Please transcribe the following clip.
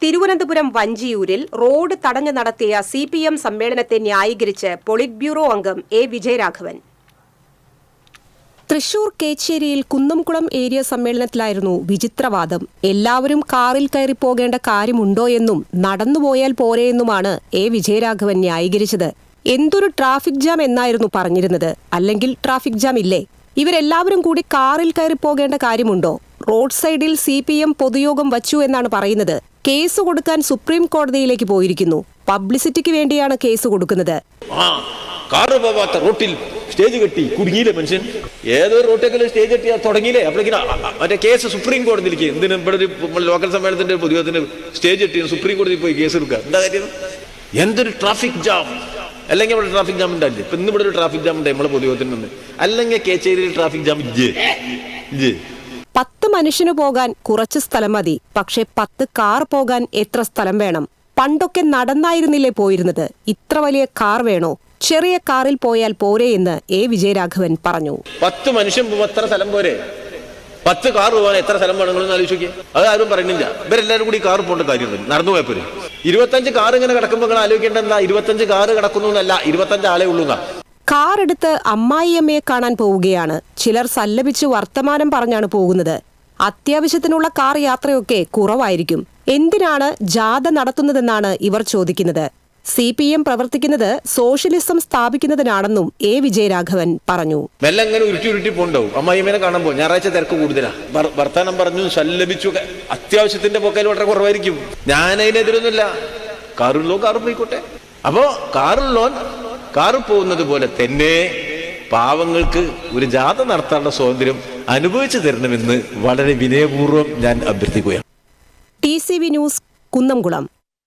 Thiruvananthapuram വഞ്ചിയൂരിൽ road തടഞ്ഞു നടത്തിയ CPM സമ്മേളനത്തെ ന്യായീകരിച്ച് പൊളിറ്റ് ബ്യൂറോ അംഗം എ വിജയരാഘവൻ. തൃശൂർ കേച്ചേരിയിൽ കുന്നംകുളം ഏരിയ സമ്മേളനത്തിലായിരുന്നു വിചിത്രവാദം. എല്ലാവരും കാറിൽ കയറി പോകേണ്ട കാര്യമുണ്ടോയെന്നും നടന്നുപോയാൽ പോരെയെന്നുമാണ് എ വിജയരാഘവൻ ന്യായീകരിച്ചത്. എന്തൊരു ട്രാഫിക് ജാം എന്നായിരുന്നു പറഞ്ഞിരുന്നത്. അല്ലെങ്കിൽ ട്രാഫിക് ജാം ഇല്ലേ? ഇവരെല്ലാവരും കൂടി കാറിൽ കയറി പോകേണ്ട കാര്യമുണ്ടോ? റോഡ് സൈഡിൽ CPM പൊതുയോഗം വച്ചു എന്നാണ് പറയുന്നത്. കേസ് കൊടുക്കാൻ സുപ്രീം കോടതിയിലേക്ക് പോയിരിക്കുന്നു. പബ്ലിസിറ്റിക്ക് വേണ്ടിയാണ് കേസ് കൊടുക്കുന്നത്. കാറ് പോവാത്ത റോട്ടിൽ സ്റ്റേജ് കെട്ടി കുടുങ്ങിയില്ലേ മനുഷ്യൻ? ഏതോ റോട്ടിൽ സ്റ്റേജ് കെട്ടിയാൽ തുടങ്ങിയില്ലേ? അപ്പോഴേക്കും മറ്റേ കേസ് സുപ്രീം കോടതിയിലേക്ക്. എന്തിനും ഇവിടെ ഒരു ലോക്കൽ സമ്മേളനത്തിന്റെ പൊതുയോഗത്തിന് സ്റ്റേജ് കെട്ടി സുപ്രീം കോടതിയിൽ പോയി കേസ് എടുക്കുക? എന്താ കാര്യം? എന്തൊരു ട്രാഫിക് ജാം! അല്ലെങ്കിൽ ഇവിടെ ട്രാഫിക് ജാം ഉണ്ടായില്ലേ? ഇപ്പൊ ഇന്ന് ഇവിടെ ഒരു ട്രാഫിക് ജാം ഉണ്ട് നമ്മളെ പൊതുയോഗത്തിന് നിന്ന്. അല്ലെങ്കിൽ കേച്ചേരിയിൽ ട്രാഫിക് ജാം ഇല്ലേ? 10 മനുഷ്യന് പോകാൻ കുറച്ച് സ്ഥലം മതി. പക്ഷെ 10 കാർ പോകാൻ എത്ര സ്ഥലം വേണം? പണ്ടൊക്കെ നടന്നായിരുന്നില്ലേ പോയിരുന്നത്? ഇത്ര വലിയ കാർ വേണോ? ചെറിയ കാറിൽ പോയാൽ പോരെ എന്ന് എ വിജയരാഘവൻ പറഞ്ഞു. 10 മനുഷ്യൻ എത്ര സ്ഥലം പോരെ? 10 കാർ പോകാൻ എത്ര സ്ഥലം വേണമെന്ന് ആലോചിക്കേ. അത് ആരും പറയുന്നില്ല. ഇവരെല്ലാവരും കൂടി കാർ പോകേണ്ട കാര്യം നടന്നു പോയപ്പോരെ. 25 കാർ ഇങ്ങനെ കിടക്കുമ്പോൾ നിങ്ങൾ ആലോചിക്കേണ്ട എന്താ? 25 കാർ കിടക്കുന്നു എന്നല്ല, 25 ആളെ ഉള്ളൂ. കാർ എടുത്ത് അമ്മായിയമ്മയെ കാണാൻ പോവുകയാണ്. ചിലർ സല്ലപിച്ച് വർത്തമാനം പറഞ്ഞാണ് പോകുന്നത്. അത്യാവശ്യത്തിനുള്ള കാർ യാത്രയൊക്കെ കുറവായിരിക്കും. എന്തിനാണ് ജാഥ നടത്തുന്നതെന്നാണ് ഇവർ ചോദിക്കുന്നത്. CPM പ്രവർത്തിക്കുന്നത് സോഷ്യലിസം സ്ഥാപിക്കുന്നതിനാണെന്നും എ വിജയരാഘവൻ പറഞ്ഞു. മെല്ലങ്ങനെ ഉരുട്ടി പോണ്ടാവും. അമ്മായിമ്മേനെ കാണുമ്പോൾ ഞായറാഴ്ച തിരക്ക് കൂടുതലാ. വർത്താനം പറഞ്ഞു സല്ലപിച്ചു. അത്യാവശ്യത്തിന്റെ പോക്കയിൽ വളരെ കുറവായിരിക്കും. ഞാൻ അതിനെതിരൊന്നുമില്ല. കാറുള്ളോ കാറ് പോയിക്കോട്ടെ. അപ്പോ കാറുള്ളോൻ കാറ് പോകുന്നത് പോലെ തന്നെ പാവങ്ങൾക്ക് ഒരു ജാഥ നടത്താനുള്ള സ്വാതന്ത്ര്യം അനുഭവിച്ചു തരണമെന്ന് വളരെ വിനയപൂർവ്വം ഞാൻ അഭ്യർത്ഥിക്കുകയാണ്. TCV news, Kunnamkulam.